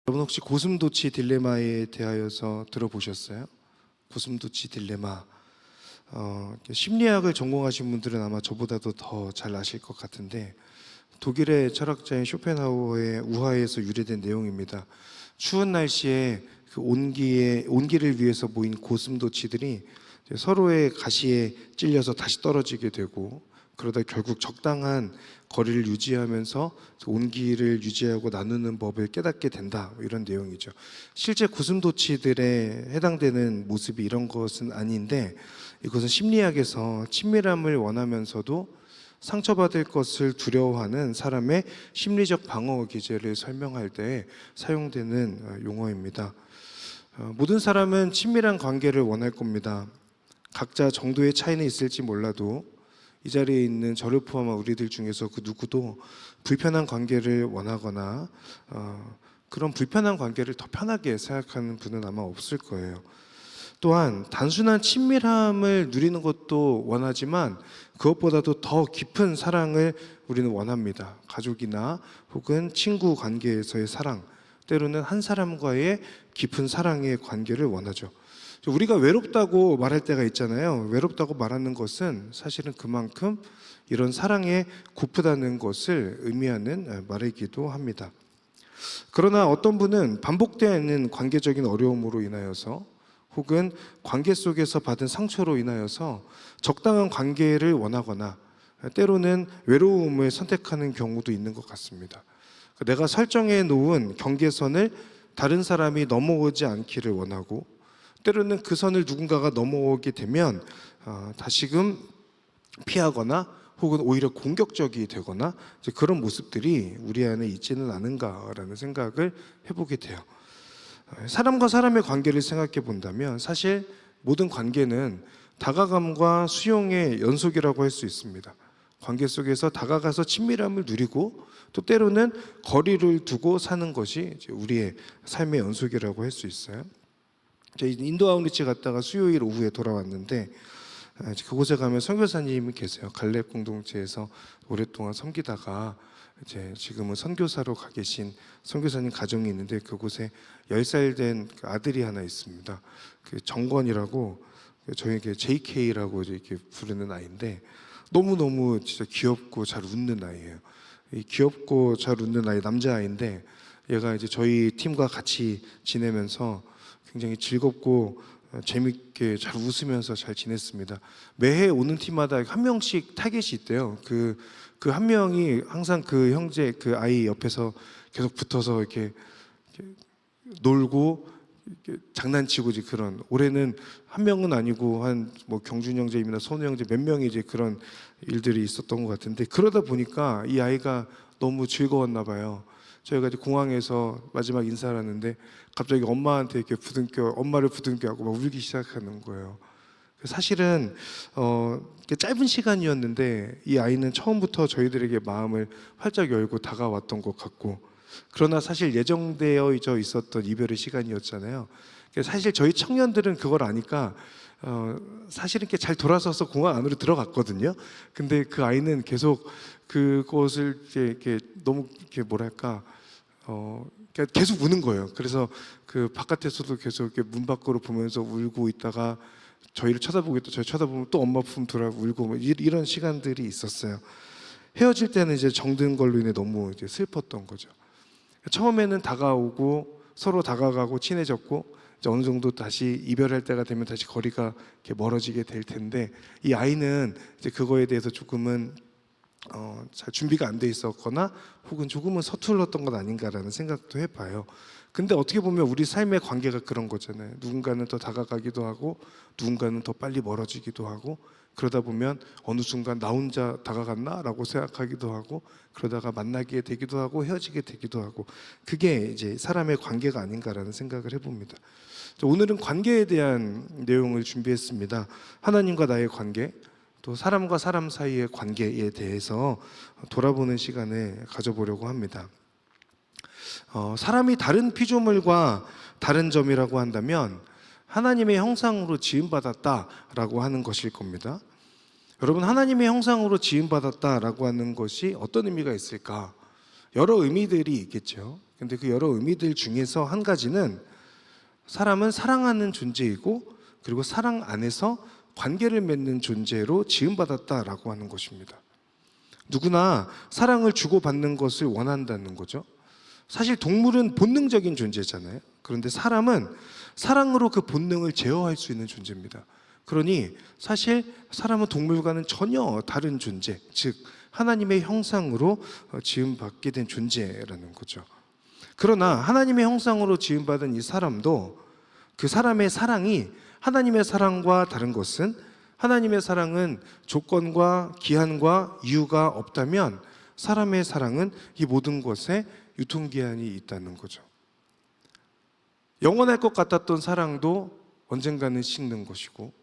여러분 혹시 고슴도치 딜레마에 대하여서 들어보셨어요? 고슴도치 딜레마. 심리학을 전공하신 분들은 아마 저보다도 더 잘 아실 것 같은데, 독일의 철학자인 쇼펜하우어의 우화에서 유래된 내용입니다. 추운 날씨에 그 온기를 위해서 모인 고슴도치들이 서로의 가시에 찔려서 다시 떨어지게 되고, 그러다 결국 적당한 거리를 유지하면서 온기를 유지하고 나누는 법을 깨닫게 된다, 이런 내용이죠. 실제 고슴도치들에 해당되는 모습이 이런 것은 아닌데, 이것은 심리학에서 친밀함을 원하면서도 상처받을 것을 두려워하는 사람의 심리적 방어 기제를 설명할 때 사용되는 용어입니다. 모든 사람은 친밀한 관계를 원할 겁니다. 각자 정도의 차이는 있을지 몰라도 이 자리에 있는 저를 포함한 우리들 중에서 그 누구도 불편한 관계를 원하거나 그런 불편한 관계를 더 편하게 생각하는 분은 아마 없을 거예요. 또한 단순한 친밀함을 누리는 것도 원하지만 그것보다도 더 깊은 사랑을 우리는 원합니다. 가족이나 혹은 친구 관계에서의 사랑, 때로는 한 사람과의 깊은 사랑의 관계를 원하죠. 우리가 외롭다고 말할 때가 있잖아요. 외롭다고 말하는 것은 사실은 그만큼 이런 사랑에 고프다는 것을 의미하는 말이기도 합니다. 그러나 어떤 분은 반복되는 관계적인 어려움으로 인하여서 혹은 관계 속에서 받은 상처로 인하여서 적당한 관계를 원하거나 때로는 외로움을 선택하는 경우도 있는 것 같습니다. 내가 설정해 놓은 경계선을 다른 사람이 넘어오지 않기를 원하고, 때로는 그 선을 누군가가 넘어오게 되면 다시금 피하거나 혹은 오히려 공격적이 되거나 그런 모습들이 우리 안에 있지는 않은가라는 생각을 해보게 돼요. 사람과 사람의 관계를 생각해 본다면 사실 모든 관계는 다가감과 수용의 연속이라고 할 수 있습니다. 관계 속에서 다가가서 친밀함을 누리고 또 때로는 거리를 두고 사는 것이 우리의 삶의 연속이라고 할 수 있어요. 저희 인도 아웃리치 갔다가 수요일 오후에 돌아왔는데, 그곳에 가면 선교사님이 계세요. 갈렙 공동체에서 오랫동안 섬기다가 이제 지금은 선교사로 가 계신 선교사님 가정이 있는데, 그곳에 10살 된 아들이 하나 있습니다. 그 정권이라고, 저에게 JK라고 이렇게 부르는 아이인데 너무너무 진짜 귀엽고 잘 웃는 아이예요. 이 귀엽고 잘 웃는 아이, 남자아이인데 얘가 이제 저희 팀과 같이 지내면서 굉장히 즐겁고 재밌게 잘 웃으면서 잘 지냈습니다. 매해 오는 팀마다 한 명씩 타겟이 있대요. 그 한 명이 항상 그 형제, 그 아이 옆에서 계속 붙어서 이렇게 놀고 이렇게 장난치고 이제 그런, 올해는 한 명은 아니고 한 뭐 경준 형제입니다, 선우 형제 몇 명이 이제 그런 일들이 있었던 것 같은데, 그러다 보니까 이 아이가 너무 즐거웠나 봐요. 저희가 이제 공항에서 마지막 인사를 하는데 갑자기 엄마한테 이렇게 엄마를 부둥켜 하고 막 울기 시작하는 거예요. 사실은 짧은 시간이었는데 이 아이는 처음부터 저희들에게 마음을 활짝 열고 다가왔던 것 같고, 그러나 사실 예정되어 있었던 이별의 시간이었잖아요. 사실 저희 청년들은 그걸 아니까 사실은 이렇게 잘 돌아서서 공항 안으로 들어갔거든요. 근데 그 아이는 계속 그것을 이렇게 너무 이렇게 뭐랄까 계속 우는 거예요. 그래서 그 바깥에서도 계속 이렇게 문 밖으로 보면서 울고 있다가 저희를 쳐다보고 있다, 저희 쳐다보면 또 엄마 품 돌아고 울고 뭐 이런 시간들이 있었어요. 헤어질 때는 이제 정든 걸로 인해 너무 이제 슬펐던 거죠. 처음에는 다가오고 서로 다가가고 친해졌고, 이제 어느 정도 다시 이별할 때가 되면 다시 거리가 이렇게 멀어지게 될 텐데, 이 아이는 이제 그거에 대해서 조금은 잘 준비가 안 돼 있었거나 혹은 조금은 서툴렀던 것 아닌가라는 생각도 해봐요. 근데 어떻게 보면 우리 삶의 관계가 그런 거잖아요. 누군가는 더 다가가기도 하고 누군가는 더 빨리 멀어지기도 하고, 그러다 보면 어느 순간 나 혼자 다가갔나? 라고 생각하기도 하고, 그러다가 만나게 되기도 하고 헤어지게 되기도 하고, 그게 이제 사람의 관계가 아닌가라는 생각을 해봅니다. 오늘은 관계에 대한 내용을 준비했습니다. 하나님과 나의 관계, 또 사람과 사람 사이의 관계에 대해서 돌아보는 시간을 가져보려고 합니다. 사람이 다른 피조물과 다른 점이라고 한다면 하나님의 형상으로 지음받았다라고 하는 것일 겁니다. 여러분, 하나님의 형상으로 지음받았다라고 하는 것이 어떤 의미가 있을까? 여러 의미들이 있겠죠. 근데 그 여러 의미들 중에서 한 가지는 사람은 사랑하는 존재이고 그리고 사랑 안에서 관계를 맺는 존재로 지음받았다라고 하는 것입니다. 누구나 사랑을 주고받는 것을 원한다는 거죠. 사실 동물은 본능적인 존재잖아요. 그런데 사람은 사랑으로 그 본능을 제어할 수 있는 존재입니다. 그러니 사실 사람은 동물과는 전혀 다른 존재, 즉 하나님의 형상으로 지음받게 된 존재라는 거죠. 그러나 하나님의 형상으로 지음받은 이 사람도 그 사람의 사랑이 하나님의 사랑과 다른 것은, 하나님의 사랑은 조건과 기한과 이유가 없다면 사람의 사랑은 이 모든 것에 유통기한이 있다는 거죠. 영원할 것 같았던 사랑도 언젠가는 식는 것이고,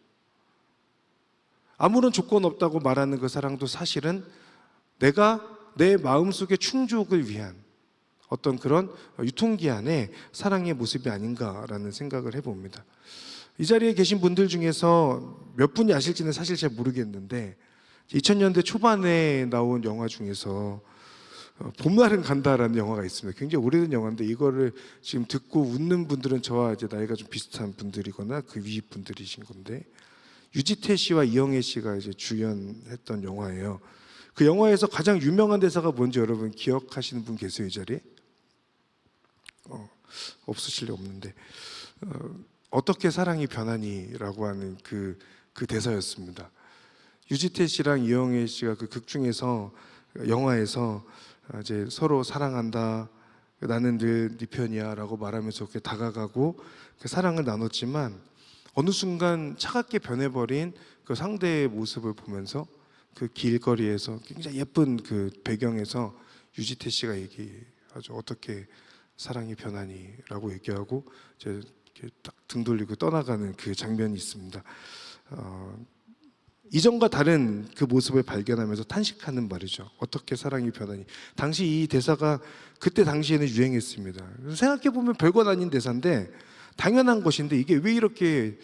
아무런 조건 없다고 말하는 그 사랑도 사실은 내가 내 마음속의 충족을 위한 어떤 그런 유통기한의 사랑의 모습이 아닌가라는 생각을 해봅니다. 이 자리에 계신 분들 중에서 몇 분이 아실지는 사실 잘 모르겠는데 2000년대 초반에 나온 영화 중에서 봄날은 간다라는 영화가 있습니다. 굉장히 오래된 영화인데 이거를 지금 듣고 웃는 분들은 저와 이제 나이가 좀 비슷한 분들이거나 그 위 분들이신 건데, 유지태 씨와 이영애 씨가 이제 주연했던 영화예요. 그 영화에서 가장 유명한 대사가 뭔지 여러분 기억하시는 분 계세요, 이 자리에? 없으실 리 없는데 어떻게 사랑이 변하니라고 하는 그 대사였습니다. 유지태 씨랑 이영애 씨가 그 극 중에서, 영화에서 이제 서로 사랑한다, 나는 늘 네 편이야라고 말하면서 그렇게 다가가고 그 사랑을 나눴지만 어느 순간 차갑게 변해버린 그 상대의 모습을 보면서 그 길거리에서 굉장히 예쁜 그 배경에서 유지태 씨가 얘기하죠. 어떻게 사랑이 변하니라고 얘기하고 이제 딱 등 돌리고 떠나가는 그 장면이 있습니다. 이전과 다른 그 모습을 발견하면서 탄식하는 말이죠. 어떻게 사랑이 변하니. 당시 이 대사가 그때 당시에는 유행했습니다. 생각해보면 별것 아닌 대사인데 당연한 것인데 이게 왜 이렇게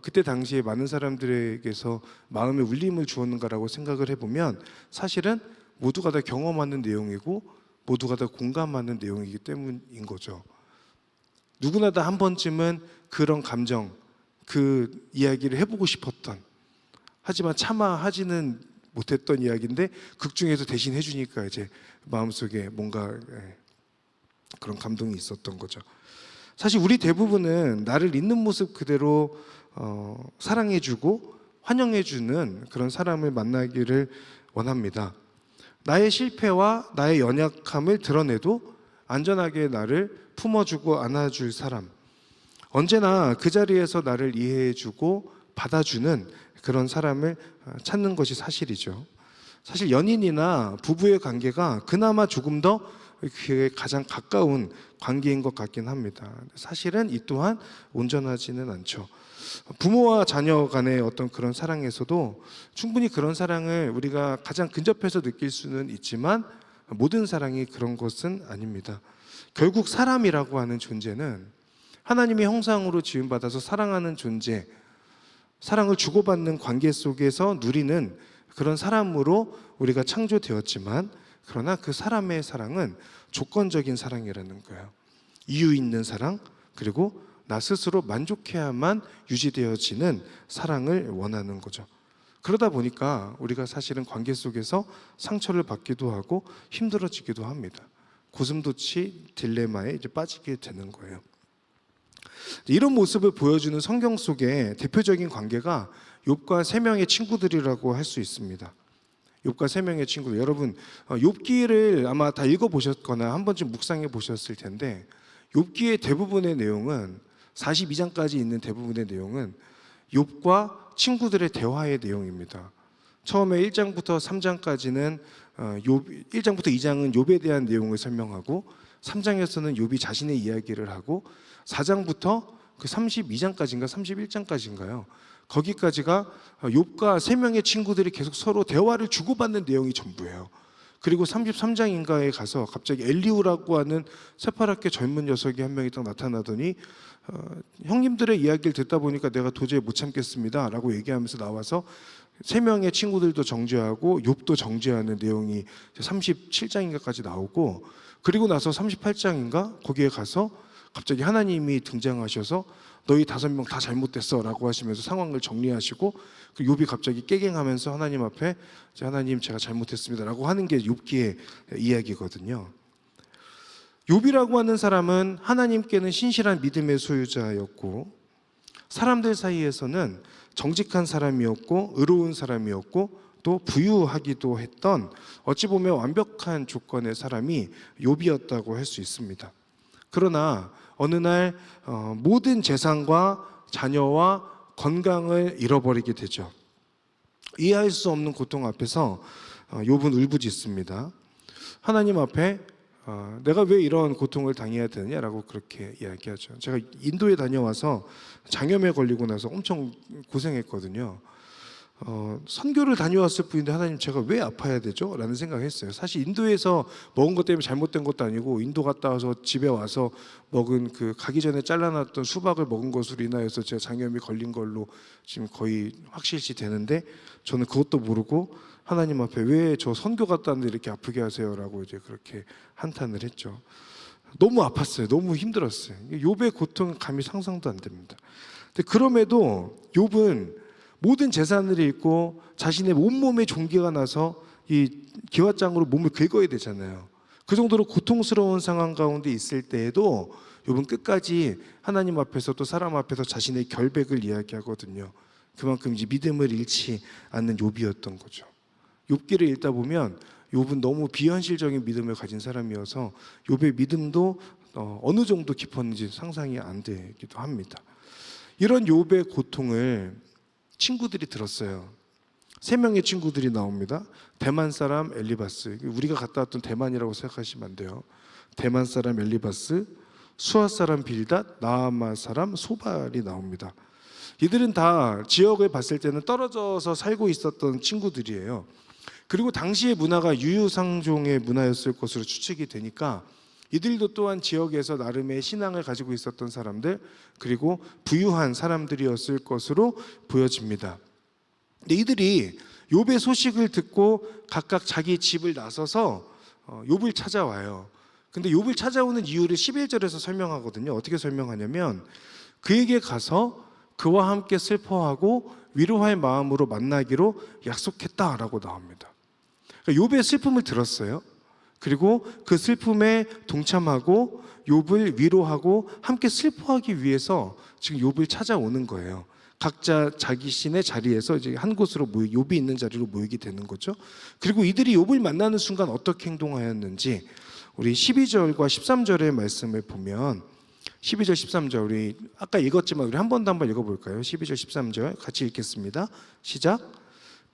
그때 당시에 많은 사람들에게서 마음에 울림을 주었는가라고 생각을 해보면 사실은 모두가 다 경험하는 내용이고 모두가 다 공감하는 내용이기 때문인 거죠. 누구나 다 한 번쯤은 그런 감정, 그 이야기를 해보고 싶었던, 하지만 차마 하지는 못했던 이야기인데 극 중에서 대신 해주니까 이제 마음속에 뭔가 그런 감동이 있었던 거죠. 사실 우리 대부분은 나를 있는 모습 그대로 사랑해주고 환영해주는 그런 사람을 만나기를 원합니다. 나의 실패와 나의 연약함을 드러내도 안전하게 나를 품어주고 안아줄 사람, 언제나 그 자리에서 나를 이해해주고 받아주는 그런 사람을 찾는 것이 사실이죠. 사실 연인이나 부부의 관계가 그나마 조금 더 그게 가장 가까운 관계인 것 같긴 합니다. 사실은 이 또한 온전하지는 않죠. 부모와 자녀 간의 어떤 그런 사랑에서도 충분히 그런 사랑을 우리가 가장 근접해서 느낄 수는 있지만 모든 사랑이 그런 것은 아닙니다. 결국 사람이라고 하는 존재는 하나님의 형상으로 지음받아서 사랑하는 존재, 사랑을 주고받는 관계 속에서 누리는 그런 사람으로 우리가 창조되었지만, 그러나 그 사람의 사랑은 조건적인 사랑이라는 거예요. 이유 있는 사랑, 그리고 나 스스로 만족해야만 유지되어지는 사랑을 원하는 거죠. 그러다 보니까 우리가 사실은 관계 속에서 상처를 받기도 하고 힘들어지기도 합니다. 고슴도치 딜레마에 이제 빠지게 되는 거예요. 이런 모습을 보여주는 성경 속의 대표적인 관계가 욥과 세 명의 친구들이라고 할 수 있습니다. 욥과 세 명의 친구들, 여러분 욥기를 아마 다 읽어보셨거나 한 번쯤 묵상해 보셨을 텐데, 욥기의 대부분의 내용은 42장까지 있는 대부분의 내용은 욥과 친구들의 대화의 내용입니다. 처음에 1장부터 3장까지는 1장부터 2장은 욥에 대한 내용을 설명하고 3장에서는 욥이 자신의 이야기를 하고 4장부터 그 32장까지인가 31장까지인가요? 거기까지가 욥과 세 명의 친구들이 계속 서로 대화를 주고받는 내용이 전부예요. 그리고 33장인가에 가서 갑자기 엘리후라고 하는 새파랗게 젊은 녀석이 한 명이 딱 나타나더니 형님들의 이야기를 듣다 보니까 내가 도저히 못 참겠습니다 라고 얘기하면서 나와서 세 명의 친구들도 정죄하고 욥도 정죄하는 내용이 37장인가까지 나오고, 그리고 나서 38장인가 거기에 가서 갑자기 하나님이 등장하셔서 너희 5명 다 잘못됐어 라고 하시면서 상황을 정리하시고, 그 욥이 갑자기 깨갱하면서 하나님 앞에 하나님 제가 잘못했습니다 라고 하는 게 욥기의 이야기거든요. 욥이라고 하는 사람은 하나님께는 신실한 믿음의 소유자였고, 사람들 사이에서는 정직한 사람이었고 의로운 사람이었고 또 부유하기도 했던, 어찌 보면 완벽한 조건의 사람이 욥이었다고 할 수 있습니다. 그러나 어느 날 모든 재산과 자녀와 건강을 잃어버리게 되죠. 이해할 수 없는 고통 앞에서 욥은 울부짖습니다. 하나님 앞에 내가 왜 이런 고통을 당해야 되느냐라고 그렇게 이야기하죠. 제가 인도에 다녀와서 장염에 걸리고 나서 엄청 고생했거든요. 선교를 다녀왔을 뿐인데 하나님 제가 왜 아파야 되죠? 라는 생각을 했어요. 사실 인도에서 먹은 것 때문에 잘못된 것도 아니고, 인도 갔다 와서 집에 와서 먹은 그 가기 전에 잘라놨던 수박을 먹은 것으로 인하여서 제가 장염이 걸린 걸로 지금 거의 확실시 되는데, 저는 그것도 모르고 하나님 앞에 왜 저 선교 갔다 왔는데 이렇게 아프게 하세요라고 이제 그렇게 한탄을 했죠. 너무 아팠어요. 너무 힘들었어요. 욥의 고통은 감히 상상도 안 됩니다. 근데 그럼에도 욥은 모든 재산을 잃고 자신의 온몸에 종기가 나서 이 기왓장으로 몸을 긁어야 되잖아요. 그 정도로 고통스러운 상황 가운데 있을 때에도 욥은 끝까지 하나님 앞에서 또 사람 앞에서 자신의 결백을 이야기하거든요. 그만큼 이제 믿음을 잃지 않는 욥이었던 거죠. 욥기를 읽다 보면 욥은 너무 비현실적인 믿음을 가진 사람이어서 욥의 믿음도 어느 정도 깊었는지 상상이 안 되기도 합니다. 이런 욥의 고통을 친구들이 들었어요. 3명의 친구들이 나옵니다. 대만 사람 엘리바스, 우리가 갔다 왔던 대만이라고 생각하시면 안 돼요. 대만 사람 엘리바스, 수아 사람 빌닷, 나아마 사람 소발이 나옵니다. 이들은 다 지역을 봤을 때는 떨어져서 살고 있었던 친구들이에요. 그리고 당시의 문화가 유유상종의 문화였을 것으로 추측이 되니까 이들도 또한 지역에서 나름의 신앙을 가지고 있었던 사람들, 그리고 부유한 사람들이었을 것으로 보여집니다. 근데 이들이 욥의 소식을 듣고 각각 자기 집을 나서서 욥을 찾아와요. 근데 욥을 찾아오는 이유를 11절에서 설명하거든요. 어떻게 설명하냐면, 그에게 가서 그와 함께 슬퍼하고 위로할 마음으로 만나기로 약속했다라고 나옵니다. 그러니까 욥의 슬픔을 들었어요. 그리고 그 슬픔에 동참하고 욥을 위로하고 함께 슬퍼하기 위해서 지금 욥을 찾아오는 거예요. 각자 자기 신의 자리에서 이제 한 곳으로 욥이 있는 자리로 모이게 되는 거죠. 그리고 이들이 욥을 만나는 순간 어떻게 행동하였는지 우리 12절과 13절의 말씀을 보면, 12절 13절 우리 아까 읽었지만 우리 한 번 더 한번 읽어볼까요? 12절 13절 같이 읽겠습니다. 시작.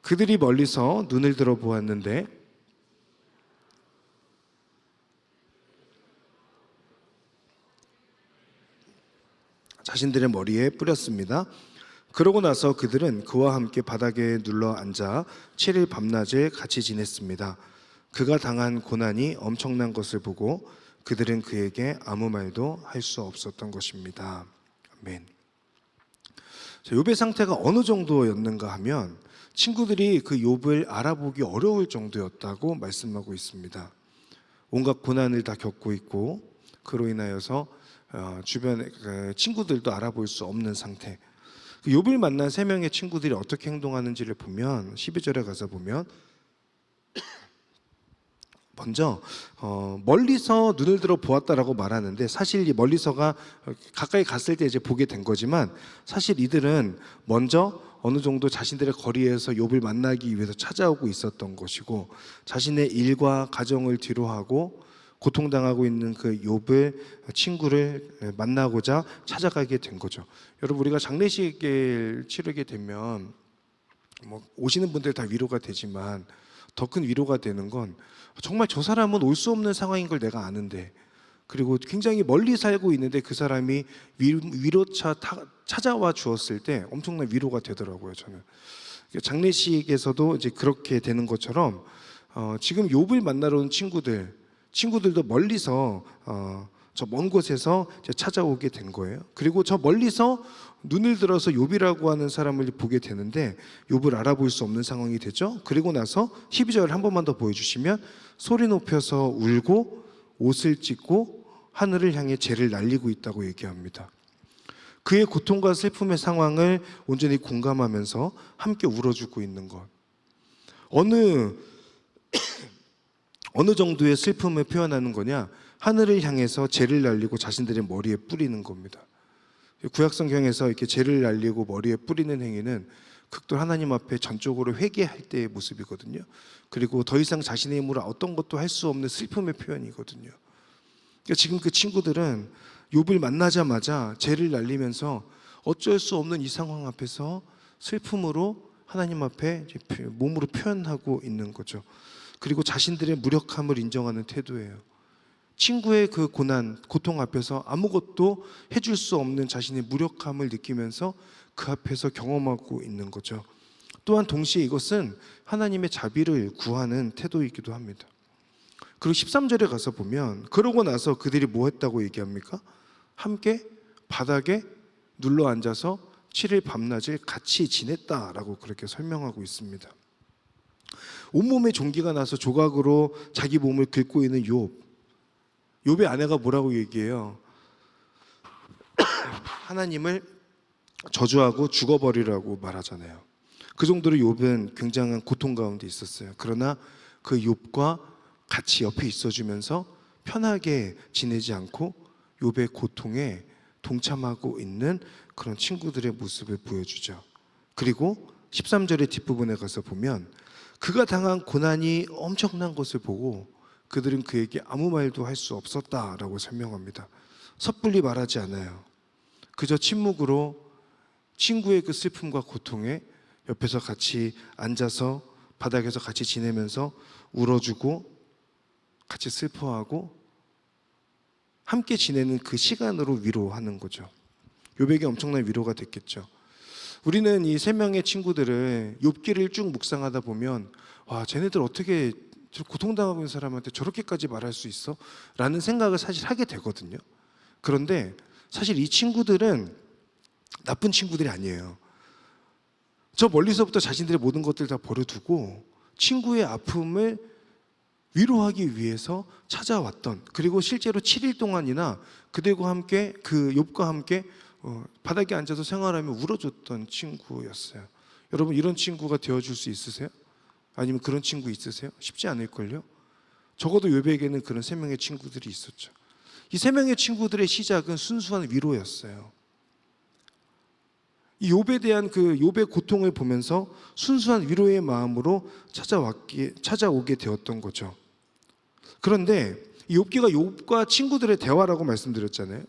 그들이 멀리서 눈을 들어 보았는데 자신들의 머리에 뿌렸습니다. 그러고 나서 그들은 그와 함께 바닥에 눌러 앉아 7일 밤낮을 같이 지냈습니다. 그가 당한 고난이 엄청난 것을 보고 그들은 그에게 아무 말도 할 수 없었던 것입니다. 아멘. 욥의 상태가 어느 정도였는가 하면 친구들이 그 욥을 알아보기 어려울 정도였다고 말씀하고 있습니다. 온갖 고난을 다 겪고 있고 그로 인하여서 주변의 친구들도 알아볼 수 없는 상태. 욥을 만난 3명의 친구들이 어떻게 행동하는지를 보면 12절에 가서 보면 먼저 멀리서 눈을 들어 보았다라고 말하는데, 사실 이 멀리서가 가까이 갔을 때 이제 보게 된 거지만, 사실 이들은 먼저 어느 정도 자신들의 거리에서 욥을 만나기 위해서 찾아오고 있었던 것이고, 자신의 일과 가정을 뒤로하고 고통당하고 있는 그 욥을 친구를 만나고자 찾아가게 된 거죠. 여러분, 우리가 장례식을 치르게 되면 오시는 분들 다 위로가 되지만 더 큰 위로가 되는 건 정말 저 사람은 올 수 없는 상황인 걸 내가 아는데, 그리고 굉장히 멀리 살고 있는데 그 사람이 위로차 찾아와 주었을 때 엄청난 위로가 되더라고요. 저는 장례식에서도 이제 그렇게 되는 것처럼 지금 욥을 만나러 온 친구들도 멀리서 저 먼 곳에서 이제 찾아오게 된 거예요. 그리고 저 멀리서 눈을 들어서 욥이라고 하는 사람을 보게 되는데 욥을 알아볼 수 없는 상황이 되죠. 그리고 나서 12절 한 번만 더 보여주시면 소리 높여서 울고 옷을 찢고 하늘을 향해 재를 날리고 있다고 얘기합니다. 그의 고통과 슬픔의 상황을 온전히 공감하면서 함께 울어주고 있는 것. 어느 정도의 슬픔을 표현하는 거냐? 하늘을 향해서 재를 날리고 자신들의 머리에 뿌리는 겁니다. 구약 성경에서 이렇게 재를 날리고 머리에 뿌리는 행위는 극도 하나님 앞에 전적으로 회개할 때의 모습이거든요. 그리고 더 이상 자신의 힘으로 어떤 것도 할 수 없는 슬픔의 표현이거든요. 그러니까 지금 그 친구들은 욥을 만나자마자 재를 날리면서 어쩔 수 없는 이 상황 앞에서 슬픔으로 하나님 앞에 몸으로 표현하고 있는 거죠. 그리고 자신들의 무력함을 인정하는 태도예요. 친구의 그 고난, 고통 앞에서 아무것도 해줄 수 없는 자신의 무력함을 느끼면서 그 앞에서 경험하고 있는 거죠. 또한 동시에 이것은 하나님의 자비를 구하는 태도이기도 합니다. 그리고 13절에 가서 보면 그러고 나서 그들이 뭐 했다고 얘기합니까? 함께 바닥에 눌러 앉아서 7일 밤낮을 같이 지냈다라고 그렇게 설명하고 있습니다. 온몸에 종기가 나서 조각으로 자기 몸을 긁고 있는 욥의 아내가 뭐라고 얘기해요? 하나님을 저주하고 죽어버리라고 말하잖아요. 그 정도로 욥은 굉장한 고통 가운데 있었어요. 그러나 그 욥과 같이 옆에 있어주면서 편하게 지내지 않고 욥의 고통에 동참하고 있는 그런 친구들의 모습을 보여주죠. 그리고 13절의 뒷부분에 가서 보면 그가 당한 고난이 엄청난 것을 보고 그들은 그에게 아무 말도 할 수 없었다라고 설명합니다. 섣불리 말하지 않아요. 그저 침묵으로 친구의 그 슬픔과 고통에 옆에서 같이 앉아서 바닥에서 같이 지내면서 울어주고 같이 슬퍼하고 함께 지내는 그 시간으로 위로하는 거죠. 욥에게 엄청난 위로가 됐겠죠. 우리는 이 세 명의 친구들을 욥기를 쭉 묵상하다 보면 와, 쟤네들 어떻게 고통당하고 있는 사람한테 저렇게까지 말할 수 있어? 라는 생각을 사실 하게 되거든요. 그런데 사실 이 친구들은 나쁜 친구들이 아니에요. 저 멀리서부터 자신들의 모든 것들 다 버려두고 친구의 아픔을 위로하기 위해서 찾아왔던, 그리고 실제로 7일 동안이나 그들과 함께 그 욥과 함께 바닥에 앉아서 생활하며 울어줬던 친구였어요. 여러분, 이런 친구가 되어줄 수 있으세요? 아니면 그런 친구 있으세요? 쉽지 않을걸요? 적어도 욥에게는 그런 세 명의 친구들이 있었죠. 이 세 명의 친구들의 시작은 순수한 위로였어요. 이 욥에 대한 그 욥의 고통을 보면서 순수한 위로의 마음으로 찾아오게 되었던 거죠. 그런데 이 욥기가 욥과 친구들의 대화라고 말씀드렸잖아요.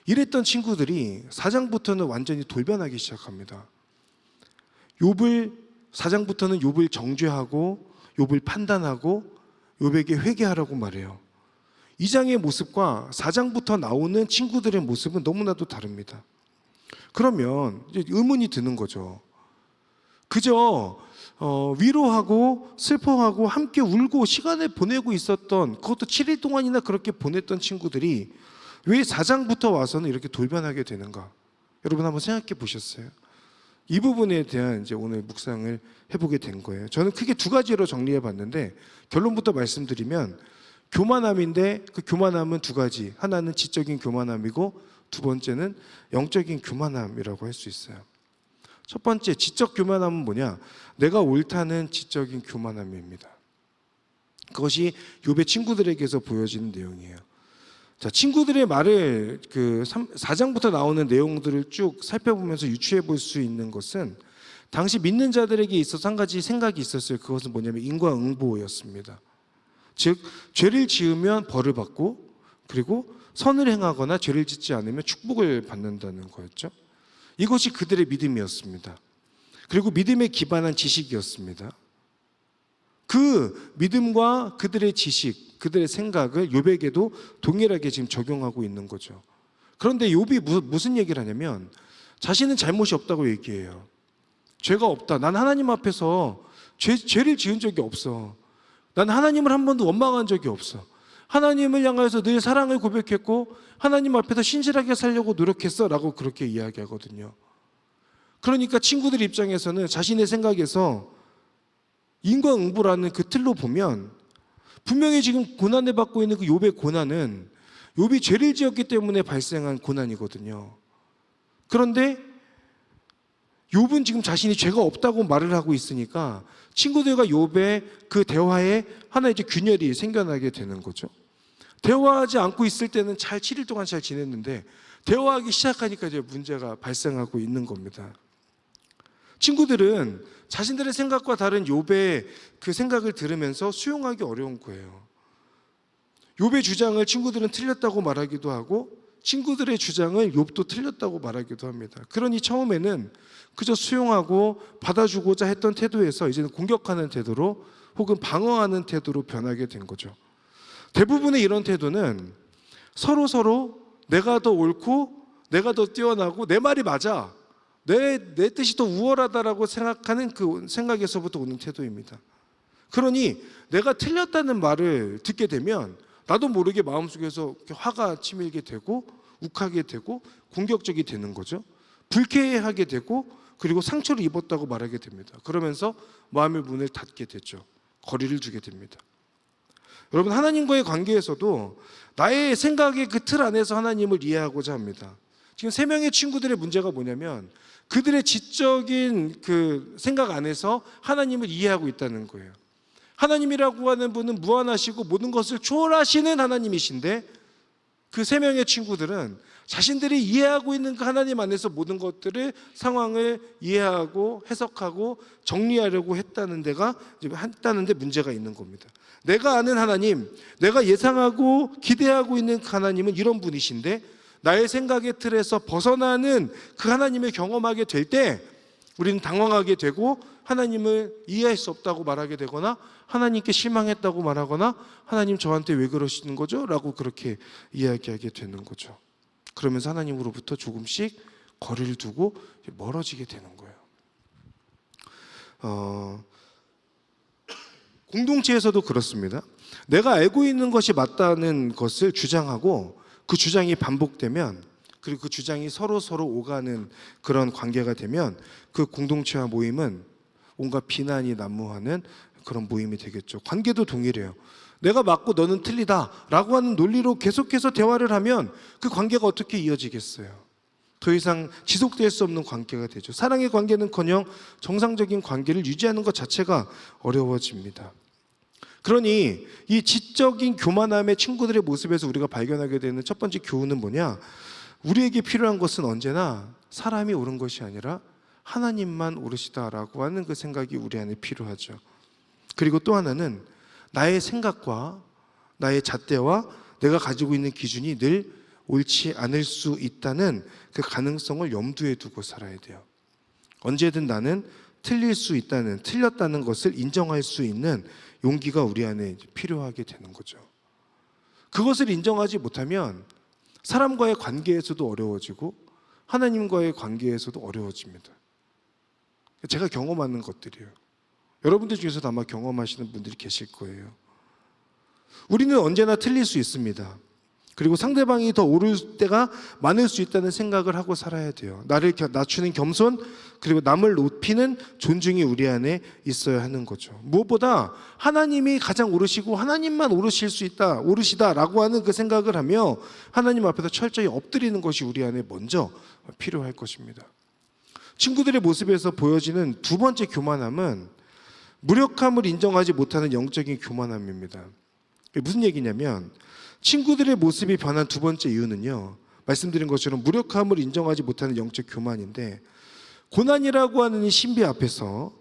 이랬던 친구들이 4장부터는 완전히 돌변하기 시작합니다. 4장부터는 욥을 정죄하고 욥을 판단하고 욥에게 회개하라고 말해요. 2장의 모습과 4장부터 나오는 친구들의 모습은 너무나도 다릅니다. 그러면 이제 의문이 드는 거죠. 그저 위로하고 슬퍼하고 함께 울고 시간을 보내고 있었던, 그것도 7일 동안이나 그렇게 보냈던 친구들이 왜 4장부터 와서는 이렇게 돌변하게 되는가? 여러분 한번 생각해 보셨어요? 이 부분에 대한 이제 오늘 묵상을 해보게 된 거예요. 저는 크게 두 가지로 정리해 봤는데 결론부터 말씀드리면 교만함인데 그 교만함은 두 가지. 하나는 지적인 교만함이고 두 번째는 영적인 교만함이라고 할 수 있어요. 첫 번째, 지적 교만함은 뭐냐? 내가 옳다는 지적인 교만함입니다. 그것이 욥의 친구들에게서 보여지는 내용이에요. 자, 친구들의 말을 4장부터 나오는 내용들을 쭉 살펴보면서 유추해 볼 수 있는 것은 당시 믿는 자들에게 있어서 한 가지 생각이 있었어요. 그것은 뭐냐면 인과응보였습니다. 즉, 죄를 지으면 벌을 받고, 그리고 선을 행하거나 죄를 짓지 않으면 축복을 받는다는 거였죠. 이것이 그들의 믿음이었습니다. 그리고 믿음에 기반한 지식이었습니다. 그 믿음과 그들의 지식, 그들의 생각을 욥에게도 동일하게 지금 적용하고 있는 거죠. 그런데 욥이 무슨 얘기를 하냐면 자신은 잘못이 없다고 얘기해요. 죄가 없다. 난 하나님 앞에서 죄를 지은 적이 없어. 난 하나님을 한 번도 원망한 적이 없어. 하나님을 향해서 늘 사랑을 고백했고 하나님 앞에서 신실하게 살려고 노력했어 라고 그렇게 이야기하거든요. 그러니까 친구들 입장에서는 자신의 생각에서 인과응보라는 그 틀로 보면 분명히 지금 고난을 받고 있는 그 욥의 고난은 욥이 죄를 지었기 때문에 발생한 고난이거든요. 그런데 욥은 지금 자신이 죄가 없다고 말을 하고 있으니까 친구들과 욥의 그 대화에 하나의 이제 균열이 생겨나게 되는 거죠. 대화하지 않고 있을 때는 잘 7일 동안 잘 지냈는데 대화하기 시작하니까 이제 문제가 발생하고 있는 겁니다. 친구들은 자신들의 생각과 다른 욥의 그 생각을 들으면서 수용하기 어려운 거예요. 욥의 주장을 친구들은 틀렸다고 말하기도 하고 친구들의 주장을 욥도 틀렸다고 말하기도 합니다. 그러니 처음에는 그저 수용하고 받아주고자 했던 태도에서 이제는 공격하는 태도로 혹은 방어하는 태도로 변하게 된 거죠. 대부분의 이런 태도는 서로 내가 더 옳고 내가 더 뛰어나고 내 말이 맞아, 내 뜻이 더 우월하다라고 생각하는 그 생각에서부터 오는 태도입니다. 그러니 내가 틀렸다는 말을 듣게 되면 나도 모르게 마음속에서 화가 치밀게 되고 욱하게 되고 공격적이 되는 거죠. 불쾌하게 되고 그리고 상처를 입었다고 말하게 됩니다. 그러면서 마음의 문을 닫게 되죠. 거리를 두게 됩니다. 여러분, 하나님과의 관계에서도 나의 생각의 그 틀 안에서 하나님을 이해하고자 합니다. 지금 3명의 친구들의 문제가 뭐냐면 그들의 지적인 그 생각 안에서 하나님을 이해하고 있다는 거예요. 하나님이라고 하는 분은 무한하시고 모든 것을 초월하시는 하나님이신데 그 3명의 친구들은 자신들이 이해하고 있는 그 하나님 안에서 모든 것들을 상황을 이해하고 해석하고 정리하려고 했다는 데 문제가 있는 겁니다. 내가 아는 하나님, 내가 예상하고 기대하고 있는 그 하나님은 이런 분이신데 나의 생각의 틀에서 벗어나는 그 하나님을 경험하게 될 때 우리는 당황하게 되고 하나님을 이해할 수 없다고 말하게 되거나 하나님께 실망했다고 말하거나 하나님 저한테 왜 그러시는 거죠? 라고 그렇게 이야기하게 되는 거죠. 그러면서 하나님으로부터 조금씩 거리를 두고 멀어지게 되는 거예요. 공동체에서도 그렇습니다. 내가 알고 있는 것이 맞다는 것을 주장하고 그 주장이 반복되면 그리고 그 주장이 서로 오가는 그런 관계가 되면 그 공동체와 모임은 온갖 비난이 난무하는 그런 모임이 되겠죠. 관계도 동일해요. 내가 맞고 너는 틀리다라고 하는 논리로 계속해서 대화를 하면 그 관계가 어떻게 이어지겠어요? 더 이상 지속될 수 없는 관계가 되죠. 사랑의 관계는커녕 정상적인 관계를 유지하는 것 자체가 어려워집니다. 그러니 이 지적인 교만함의 친구들의 모습에서 우리가 발견하게 되는 첫 번째 교훈은 뭐냐? 우리에게 필요한 것은 언제나 사람이 옳은 것이 아니라 하나님만 옳으시다라고 하는 그 생각이 우리 안에 필요하죠. 그리고 또 하나는 나의 생각과 나의 잣대와 내가 가지고 있는 기준이 늘 옳지 않을 수 있다는 그 가능성을 염두에 두고 살아야 돼요. 언제든 나는 틀렸다는 것을 인정할 수 있는 용기가 우리 안에 필요하게 되는 거죠. 그것을 인정하지 못하면 사람과의 관계에서도 어려워지고 하나님과의 관계에서도 어려워집니다. 제가 경험하는 것들이에요. 여러분들 중에서도 아마 경험하시는 분들이 계실 거예요. 우리는 언제나 틀릴 수 있습니다. 그리고 상대방이 더 옳을 때가 많을 수 있다는 생각을 하고 살아야 돼요. 나를 낮추는 겸손, 그리고 남을 높이는 존중이 우리 안에 있어야 하는 거죠. 무엇보다 하나님이 가장 옳으시고 하나님만 옳으시다라고 하는 그 생각을 하며 하나님 앞에서 철저히 엎드리는 것이 우리 안에 먼저 필요할 것입니다. 친구들의 모습에서 보여지는 두 번째 교만함은 무력함을 인정하지 못하는 영적인 교만함입니다. 무슨 얘기냐면 친구들의 모습이 변한 두 번째 이유는요, 말씀드린 것처럼 무력함을 인정하지 못하는 영적 교만인데, 고난이라고 하는 이 신비 앞에서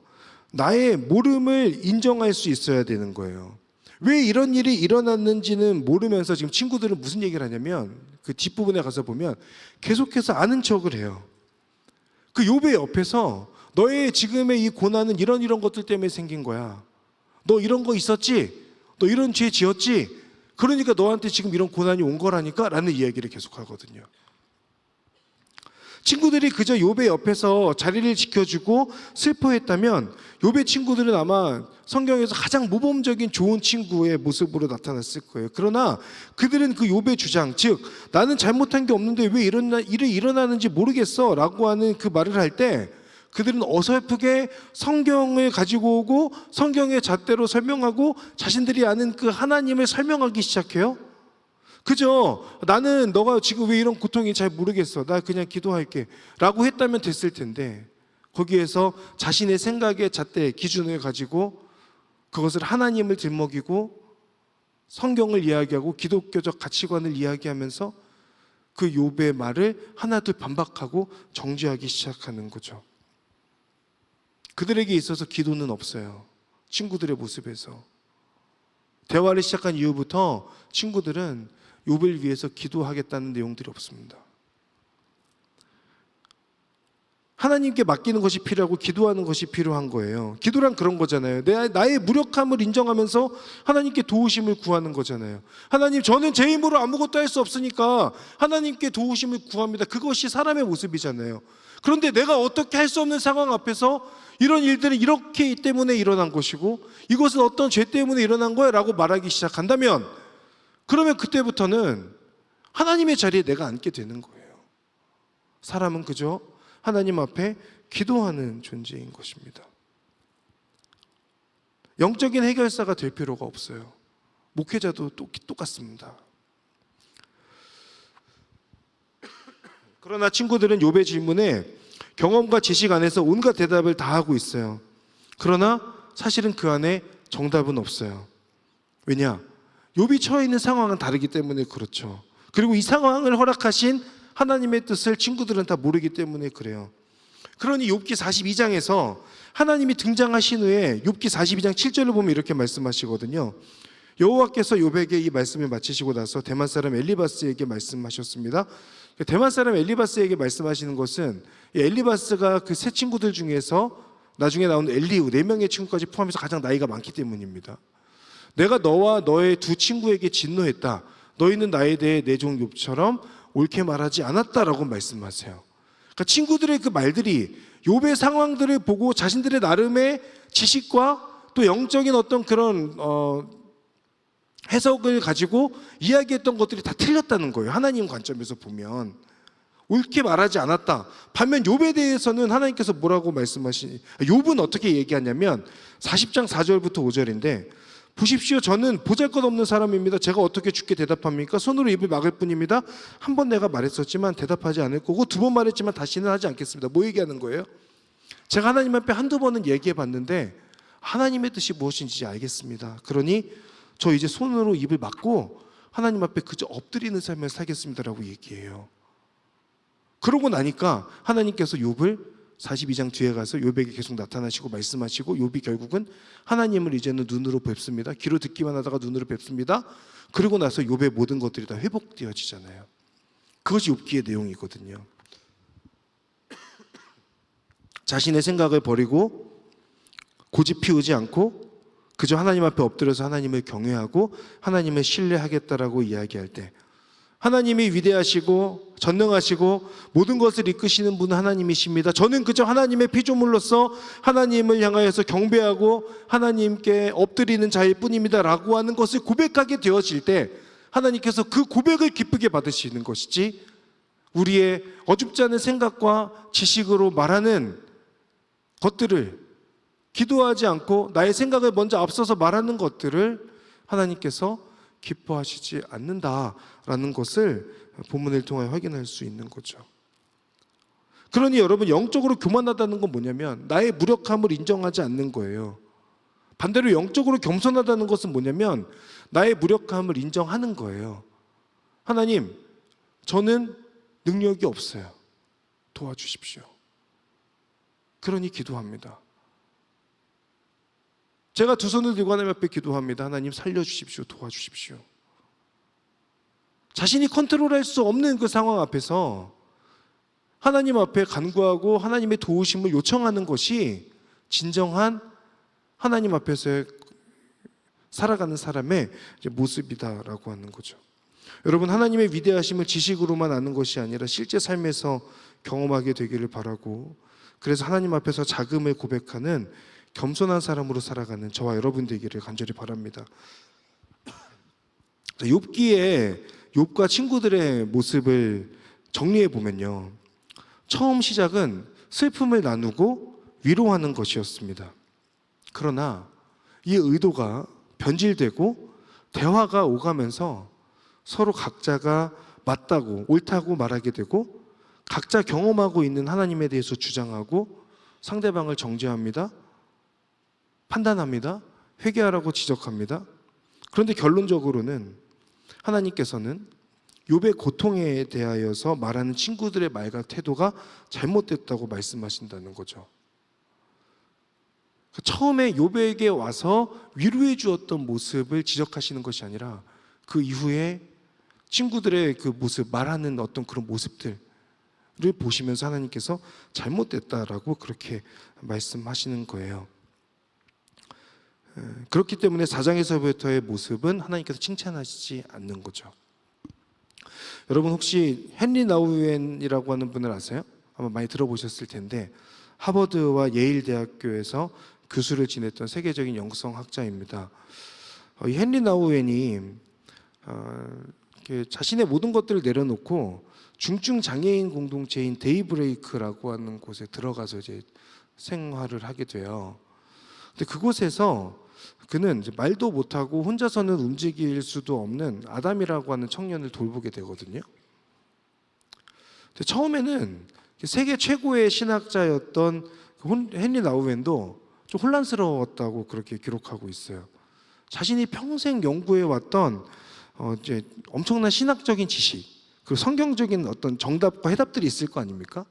나의 모름을 인정할 수 있어야 되는 거예요. 왜 이런 일이 일어났는지는 모르면서 지금 친구들은 무슨 얘기를 하냐면 그 뒷부분에 가서 보면 계속해서 아는 척을 해요. 그 욥의 옆에서 너의 지금의 이 고난은 이런 것들 때문에 생긴 거야. 너 이런 거 있었지? 너 이런 죄 지었지? 그러니까 너한테 지금 이런 고난이 온 거라니까 라는 이야기를 계속 하거든요. 친구들이 그저 욥의 옆에서 자리를 지켜주고 슬퍼했다면 욥의 친구들은 아마 성경에서 가장 모범적인 좋은 친구의 모습으로 나타났을 거예요. 그러나 그들은 그 욥의 주장, 즉 나는 잘못한 게 없는데 왜 이런 일이 일어나는지 모르겠어 라고 하는 그 말을 할 때 그들은 어설프게 성경을 가지고 오고 성경의 잣대로 설명하고 자신들이 아는 그 하나님을 설명하기 시작해요. 그죠? 나는 너가 지금 왜 이런 고통이 잘 모르겠어. 나 그냥 기도할게 라고 했다면 됐을 텐데 거기에서 자신의 생각의 잣대, 기준을 가지고 그것을 하나님을 들먹이고 성경을 이야기하고 기독교적 가치관을 이야기하면서 그 욥의 말을 하나둘 반박하고 정죄하기 시작하는 거죠. 그들에게 있어서 기도는 없어요. 친구들의 모습에서. 대화를 시작한 이후부터 친구들은 욥을 위해서 기도하겠다는 내용들이 없습니다. 하나님께 맡기는 것이 필요하고 기도하는 것이 필요한 거예요. 기도란 그런 거잖아요. 나의 무력함을 인정하면서 하나님께 도우심을 구하는 거잖아요. 하나님, 저는 제 힘으로 아무것도 할 수 없으니까 하나님께 도우심을 구합니다. 그것이 사람의 모습이잖아요. 그런데 내가 어떻게 할 수 없는 상황 앞에서 이런 일들은 이렇게 때문에 일어난 것이고 이것은 어떤 죄 때문에 일어난 거야 라고 말하기 시작한다면 그러면 그때부터는 하나님의 자리에 내가 앉게 되는 거예요. 사람은 그저 하나님 앞에 기도하는 존재인 것입니다. 영적인 해결사가 될 필요가 없어요. 목회자도 똑같습니다. 그러나 친구들은 욥의 질문에 경험과 지식 안에서 온갖 대답을 다 하고 있어요. 그러나 사실은 그 안에 정답은 없어요. 왜냐? 욥이 처해 있는 상황은 다르기 때문에 그렇죠. 그리고 이 상황을 허락하신 하나님의 뜻을 친구들은 다 모르기 때문에 그래요. 그러니 욥기 42장에서 하나님이 등장하신 후에 욥기 42장 7절을 보면 이렇게 말씀하시거든요. 여호와께서 욥에게 이 말씀을 마치시고 나서 대만 사람 엘리바스에게 말씀하셨습니다. 대만 사람 엘리바스에게 말씀하시는 것은 엘리바스가 그 세 친구들 중에서 나중에 나온 엘리후 4명의 친구까지 포함해서 가장 나이가 많기 때문입니다. 내가 너와 너의 두 친구에게 진노했다. 너희는 나에 대해 내 종 욥처럼 옳게 말하지 않았다라고 말씀하세요. 그러니까 친구들의 그 말들이 욥의 상황들을 보고 자신들의 나름의 지식과 또 영적인 어떤 그런 해석을 가지고 이야기했던 것들이 다 틀렸다는 거예요. 하나님 관점에서 보면 옳게 말하지 않았다. 반면 욥에 대해서는 하나님께서 뭐라고 말씀하시니, 욥은 어떻게 얘기하냐면 40장 4절부터 5절인데 보십시오. 저는 보잘것없는 사람입니다. 제가 어떻게 주께 대답합니까? 손으로 입을 막을 뿐입니다. 한 번 내가 말했었지만 대답하지 않을 거고 2번 말했지만 다시는 하지 않겠습니다. 뭐 얘기하는 거예요? 제가 하나님 앞에 한두 번은 얘기해 봤는데 하나님의 뜻이 무엇인지 알겠습니다. 그러니 저 이제 손으로 입을 막고 하나님 앞에 그저 엎드리는 삶을 살겠습니다라고 얘기해요. 그러고 나니까 하나님께서 욥을 42장 뒤에 가서 욥에게 계속 나타나시고 말씀하시고 욥이 결국은 하나님을 이제는 눈으로 뵙습니다. 귀로 듣기만 하다가 눈으로 뵙습니다. 그리고 나서 욥의 모든 것들이 다 회복되어지잖아요. 그것이 욥기의 내용이거든요. 자신의 생각을 버리고 고집 피우지 않고 그저 하나님 앞에 엎드려서 하나님을 경외하고 하나님을 신뢰하겠다라고 이야기할 때 하나님이 위대하시고 전능하시고 모든 것을 이끄시는 분은 하나님이십니다. 저는 그저 하나님의 피조물로서 하나님을 향하여서 경배하고 하나님께 엎드리는 자일 뿐입니다 라고 하는 것을 고백하게 되어질 때 하나님께서 그 고백을 기쁘게 받으시는 것이지 우리의 어줍지 않은 생각과 지식으로 말하는 것들을 기도하지 않고 나의 생각을 먼저 앞서서 말하는 것들을 하나님께서 기뻐하시지 않는다라는 것을 본문을 통해 확인할 수 있는 거죠. 그러니 여러분 영적으로 교만하다는 건 뭐냐면 나의 무력함을 인정하지 않는 거예요. 반대로 영적으로 겸손하다는 것은 뭐냐면 나의 무력함을 인정하는 거예요. 하나님, 저는 능력이 없어요. 도와주십시오. 그러니 기도합니다. 제가 두 손을 들고 하나님 앞에 기도합니다. 하나님 살려주십시오. 도와주십시오. 자신이 컨트롤할 수 없는 그 상황 앞에서 하나님 앞에 간구하고 하나님의 도우심을 요청하는 것이 진정한 하나님 앞에서 살아가는 사람의 모습이다라고 하는 거죠. 여러분, 하나님의 위대하심을 지식으로만 아는 것이 아니라 실제 삶에서 경험하게 되기를 바라고, 그래서 하나님 앞에서 자금을 고백하는 겸손한 사람으로 살아가는 저와 여러분 되기를 간절히 바랍니다. 욥기에 욥과 친구들의 모습을 정리해 보면요, 처음 시작은 슬픔을 나누고 위로하는 것이었습니다. 그러나 이 의도가 변질되고 대화가 오가면서 서로 각자가 맞다고 옳다고 말하게 되고, 각자 경험하고 있는 하나님에 대해서 주장하고 상대방을 정죄합니다. 판단합니다. 회개하라고 지적합니다. 그런데 결론적으로는 하나님께서는 욥의 고통에 대하여서 말하는 친구들의 말과 태도가 잘못됐다고 말씀하신다는 거죠. 처음에 욥에게 와서 위로해 주었던 모습을 지적하시는 것이 아니라 그 이후에 친구들의 그 모습, 말하는 어떤 그런 모습들을 보시면서 하나님께서 잘못됐다라고 그렇게 말씀하시는 거예요. 그렇기 때문에 4장에서부터의 모습은 하나님께서 칭찬하시지 않는 거죠. 여러분 혹시 헨리 나우엔이라고 하는 분을 아세요? 아마 많이 들어보셨을 텐데 하버드와 예일 대학교에서 교수를 지냈던 세계적인 영성학자입니다. 이 헨리 나우엔이 자신의 모든 것들을 내려놓고 중증 장애인 공동체인 데이브레이크라고 하는 곳에 들어가서 이제 생활을 하게 돼요. 근데 그곳에서 그는 이제 말도 못하고 혼자서는 움직일 수도 없는 아담이라고 하는 청년을 돌보게 되거든요. 근데 처음에는 세계 최고의 신학자였던 헨리 나우엔도 좀 혼란스러웠다고 그렇게 기록하고 있어요. 자신이 평생 연구해 왔던 이제 엄청난 신학적인 지식, 그리고 성경적인 어떤 정답과 해답들이 있을 거 아닙니까?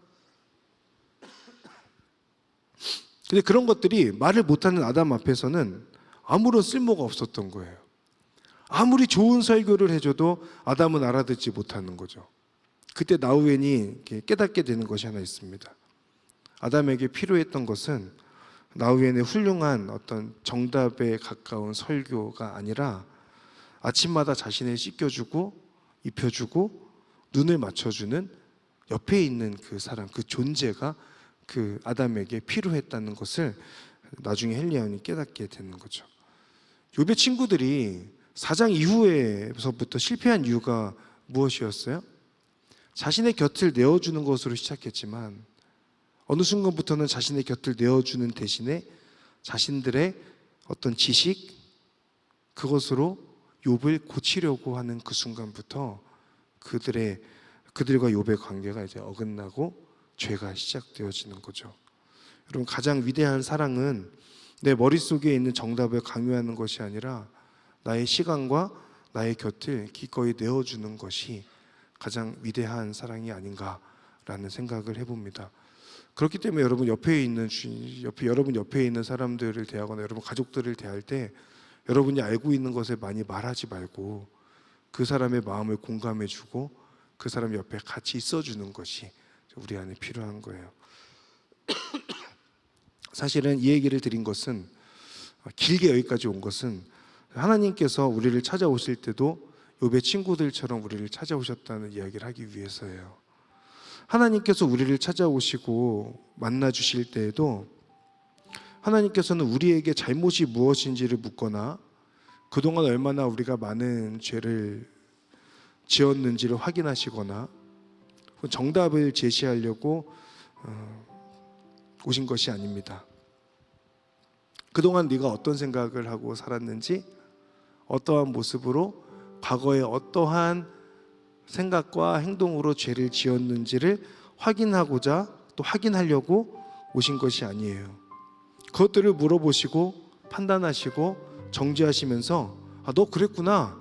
근데 그런 것들이 말을 못하는 아담 앞에서는 아무런 쓸모가 없었던 거예요. 아무리 좋은 설교를 해줘도 아담은 알아듣지 못하는 거죠. 그때 나우엔이 깨닫게 되는 것이 하나 있습니다. 아담에게 필요했던 것은 나우엔의 훌륭한 어떤 정답에 가까운 설교가 아니라 아침마다 자신을 씻겨주고 입혀주고 눈을 맞춰주는 옆에 있는 그 사람, 그 존재가 그 아담에게 필요했다는 것을 나중에 헨리아운이 깨닫게 되는 거죠. 욥의 친구들이 4장 이후에서부터 실패한 이유가 무엇이었어요? 자신의 곁을 내어주는 것으로 시작했지만 어느 순간부터는 자신의 곁을 내어주는 대신에 자신들의 어떤 지식, 그것으로 욥을 고치려고 하는 그 순간부터 그들과 욥의 관계가 이제 어긋나고 죄가 시작되어지는 거죠. 여러분, 가장 위대한 사랑은 내 머릿속에 있는 정답을 강요하는 것이 아니라 나의 시간과 나의 곁을 기꺼이 내어주는 것이 가장 위대한 사랑이 아닌가라는 생각을 해봅니다. 그렇기 때문에 여러분 여러분 옆에 있는 사람들을 대하거나 여러분 가족들을 대할 때 여러분이 알고 있는 것을 많이 말하지 말고 그 사람의 마음을 공감해주고 그 사람 옆에 같이 있어주는 것이 우리 안에 필요한 거예요. 사실은 이 얘기를 드린 것은, 길게 여기까지 온 것은 하나님께서 우리를 찾아오실 때도 욥의 친구들처럼 우리를 찾아오셨다는 이야기를 하기 위해서예요. 하나님께서 우리를 찾아오시고 만나 주실 때에도 하나님께서는 우리에게 잘못이 무엇인지를 묻거나 그동안 얼마나 우리가 많은 죄를 지었는지를 확인하시거나 정답을 제시하려고 오신 것이 아닙니다. 그동안 네가 어떤 생각을 하고 살았는지, 어떠한 모습으로 과거에 어떠한 생각과 행동으로 죄를 지었는지를 확인하고자 또 확인하려고 오신 것이 아니에요. 그것들을 물어보시고 판단하시고 정죄하시면서 너 그랬구나,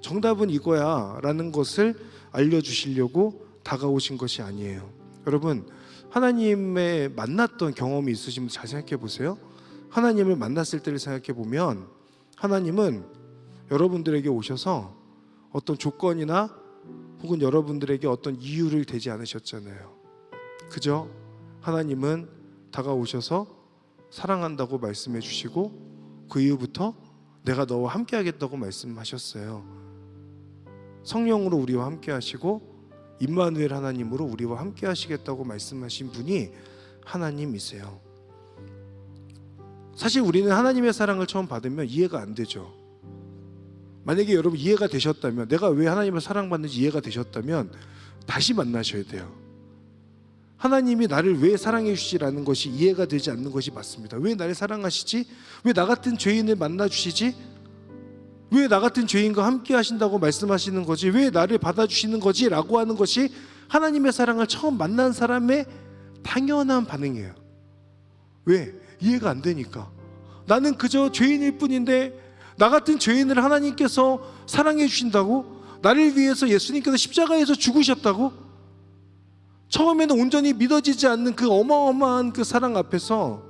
정답은 이거야 라는 것을 알려주시려고 다가오신 것이 아니에요. 여러분, 하나님의 만났던 경험이 있으시면 잘 생각해 보세요. 하나님을 만났을 때를 생각해 보면 하나님은 여러분들에게 오셔서 어떤 조건이나 혹은 여러분들에게 어떤 이유를 대지 않으셨잖아요. 그죠? 하나님은 다가오셔서 사랑한다고 말씀해 주시고 그 이후부터 내가 너와 함께 하겠다고 말씀하셨어요. 성령으로 우리와 함께 하시고 임마누엘 하나님으로 우리와 함께 하시겠다고 말씀하신 분이 하나님이세요. 사실 우리는 하나님의 사랑을 처음 받으면 이해가 안 되죠. 만약에 여러분 이해가 되셨다면, 내가 왜 하나님을 사랑받는지 이해가 되셨다면 다시 만나셔야 돼요. 하나님이 나를 왜 사랑해 주시라는 것이 이해가 되지 않는 것이 맞습니다. 왜 나를 사랑하시지? 왜 나 같은 죄인을 만나 주시지? 왜 나 같은 죄인과 함께 하신다고 말씀하시는 거지? 왜 나를 받아주시는 거지? 라고 하는 것이 하나님의 사랑을 처음 만난 사람의 당연한 반응이에요. 왜? 이해가 안 되니까. 나는 그저 죄인일 뿐인데 나 같은 죄인을 하나님께서 사랑해 주신다고? 나를 위해서 예수님께서 십자가에서 죽으셨다고? 처음에는 온전히 믿어지지 않는 그 어마어마한 그 사랑 앞에서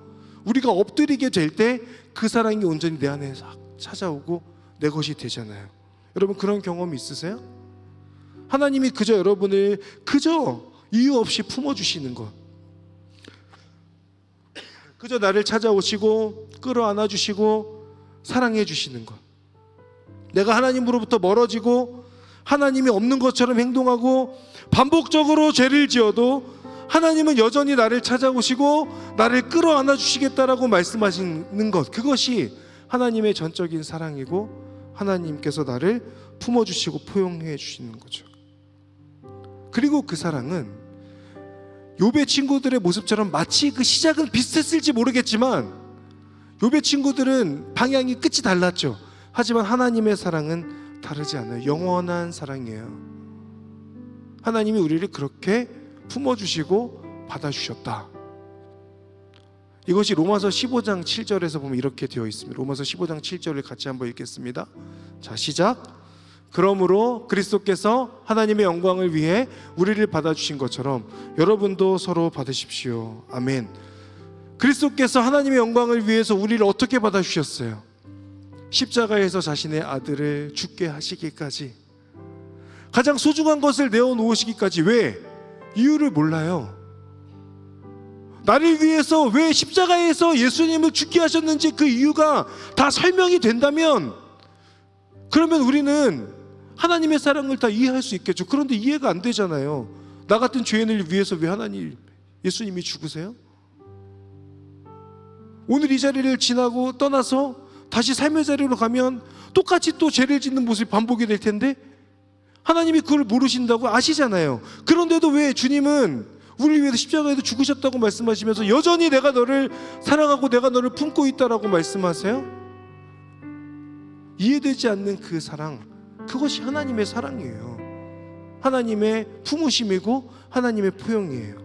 우리가 엎드리게 될 때 그 사랑이 온전히 내 안에 찾아오고 내 것이 되잖아요. 여러분 그런 경험이 있으세요? 하나님이 그저 여러분을 그저 이유 없이 품어주시는 것, 그저 나를 찾아오시고 끌어안아 주시고 사랑해 주시는 것, 내가 하나님으로부터 멀어지고 하나님이 없는 것처럼 행동하고 반복적으로 죄를 지어도 하나님은 여전히 나를 찾아오시고 나를 끌어안아 주시겠다라고 말씀하시는 것, 그것이 하나님의 전적인 사랑이고 하나님께서 나를 품어주시고 포용해 주시는 거죠. 그리고 그 사랑은 욥의 친구들의 모습처럼 마치 그 시작은 비슷했을지 모르겠지만 욥의 친구들은 방향이 끝이 달랐죠. 하지만 하나님의 사랑은 다르지 않아요. 영원한 사랑이에요. 하나님이 우리를 그렇게 품어주시고 받아주셨다. 이것이 로마서 15장 7절에서 보면 이렇게 되어 있습니다. 로마서 15장 7절을 같이 한번 읽겠습니다. 자, 시작. 그러므로 그리스도께서 하나님의 영광을 위해 우리를 받아주신 것처럼 여러분도 서로 받으십시오. 아멘. 그리스도께서 하나님의 영광을 위해서 우리를 어떻게 받아주셨어요? 십자가에서 자신의 아들을 죽게 하시기까지, 가장 소중한 것을 내어놓으시기까지. 왜? 이유를 몰라요. 나를 위해서 왜 십자가에서 예수님을 죽게 하셨는지 그 이유가 다 설명이 된다면 그러면 우리는 하나님의 사랑을 다 이해할 수 있겠죠. 그런데 이해가 안 되잖아요. 나 같은 죄인을 위해서 왜 예수님이 죽으세요? 오늘 이 자리를 지나고 떠나서 다시 삶의 자리로 가면 똑같이 또 죄를 짓는 모습이 반복이 될 텐데 하나님이 그걸 모르신다고 아시잖아요. 그런데도 왜 주님은 우리를 위해서 십자가에서 죽으셨다고 말씀하시면서 여전히 내가 너를 사랑하고 내가 너를 품고 있다라고 말씀하세요? 이해되지 않는 그 사랑, 그것이 하나님의 사랑이에요. 하나님의 품으심이고 하나님의 포용이에요.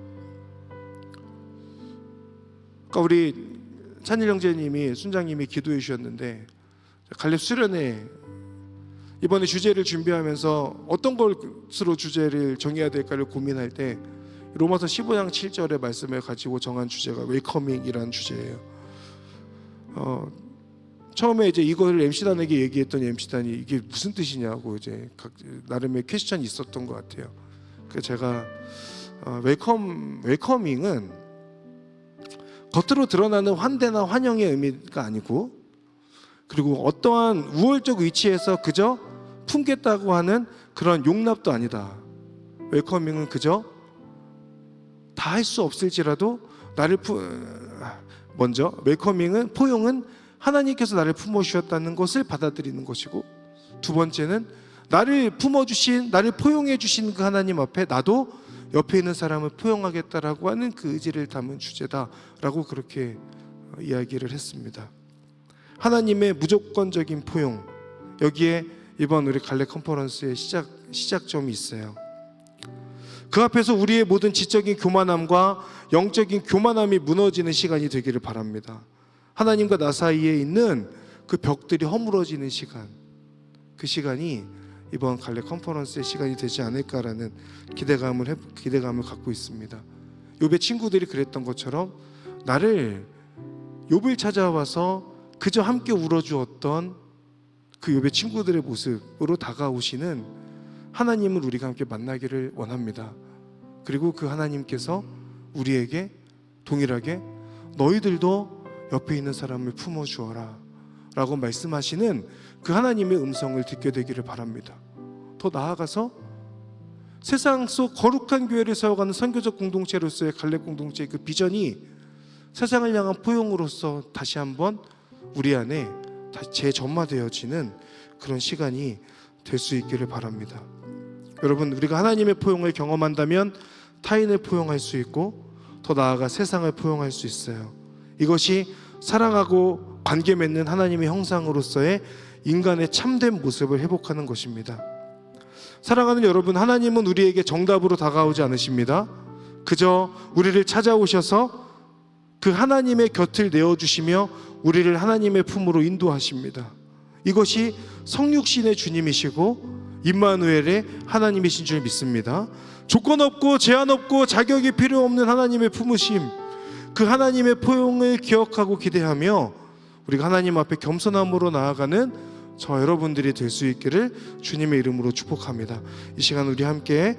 그러니까 우리 찬일 형제님이, 순장님이 기도해 주셨는데 갈렙 수련회 이번에 주제를 준비하면서 어떤 것으로 주제를 정해야 될까를 고민할 때 로마서 15장 7절의 말씀을 가지고 정한 주제가 웰커밍이라는 주제예요. 처음에 이제 이거를 MC단에게 얘기했더니 MC단이 이게 무슨 뜻이냐고 이제 나름의 퀘스천이 있었던 것 같아요. 그래서 제가 웰커밍은 겉으로 드러나는 환대나 환영의 의미가 아니고, 그리고 어떠한 우월적 위치에서 그저 품겠다고 하는 그런 용납도 아니다. 웰커밍은 그저 다 할 수 없을지라도 나를 먼저 웰커밍은, 포용은 하나님께서 나를 품어주셨다는 것을 받아들이는 것이고, 두 번째는 나를 품어주신, 나를 포용해 주신 그 하나님 앞에 나도 옆에 있는 사람을 포용하겠다라고 하는 그 의지를 담은 주제다라고 그렇게 이야기를 했습니다. 하나님의 무조건적인 포용, 여기에 이번 우리 갈렙 컨퍼런스의 시작점이 있어요. 그 앞에서 우리의 모든 지적인 교만함과 영적인 교만함이 무너지는 시간이 되기를 바랍니다. 하나님과 나 사이에 있는 그 벽들이 허물어지는 시간, 그 시간이 이번 갈렙 컨퍼런스의 시간이 되지 않을까라는 기대감을 갖고 있습니다. 욥의 친구들이 그랬던 것처럼 나를, 욥을 찾아와서 그저 함께 울어주었던 그 욥의 친구들의 모습으로 다가오시는 하나님을 우리가 함께 만나기를 원합니다. 그리고 그 하나님께서 우리에게 동일하게 너희들도 옆에 있는 사람을 품어주어라 라고 말씀하시는 그 하나님의 음성을 듣게 되기를 바랍니다. 더 나아가서 세상 속 거룩한 교회를 세워가는 선교적 공동체로서의 갈렙 공동체의 그 비전이 세상을 향한 포용으로서 다시 한번 우리 안에 재점화되어지는 그런 시간이 될 수 있기를 바랍니다. 여러분, 우리가 하나님의 포용을 경험한다면 타인을 포용할 수 있고 더 나아가 세상을 포용할 수 있어요. 이것이 사랑하고 관계 맺는 하나님의 형상으로서의 인간의 참된 모습을 회복하는 것입니다. 사랑하는 여러분, 하나님은 우리에게 정답으로 다가오지 않으십니다. 그저 우리를 찾아오셔서 그 하나님의 곁을 내어주시며 우리를 하나님의 품으로 인도하십니다. 이것이 성육신의 주님이시고 임마누엘의 하나님이신 줄 믿습니다. 조건 없고 제한 없고 자격이 필요 없는 하나님의 품으심, 그 하나님의 포용을 기억하고 기대하며 우리가 하나님 앞에 겸손함으로 나아가는 저 여러분들이 될 수 있기를 주님의 이름으로 축복합니다. 이 시간 우리 함께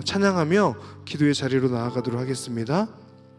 찬양하며 기도의 자리로 나아가도록 하겠습니다.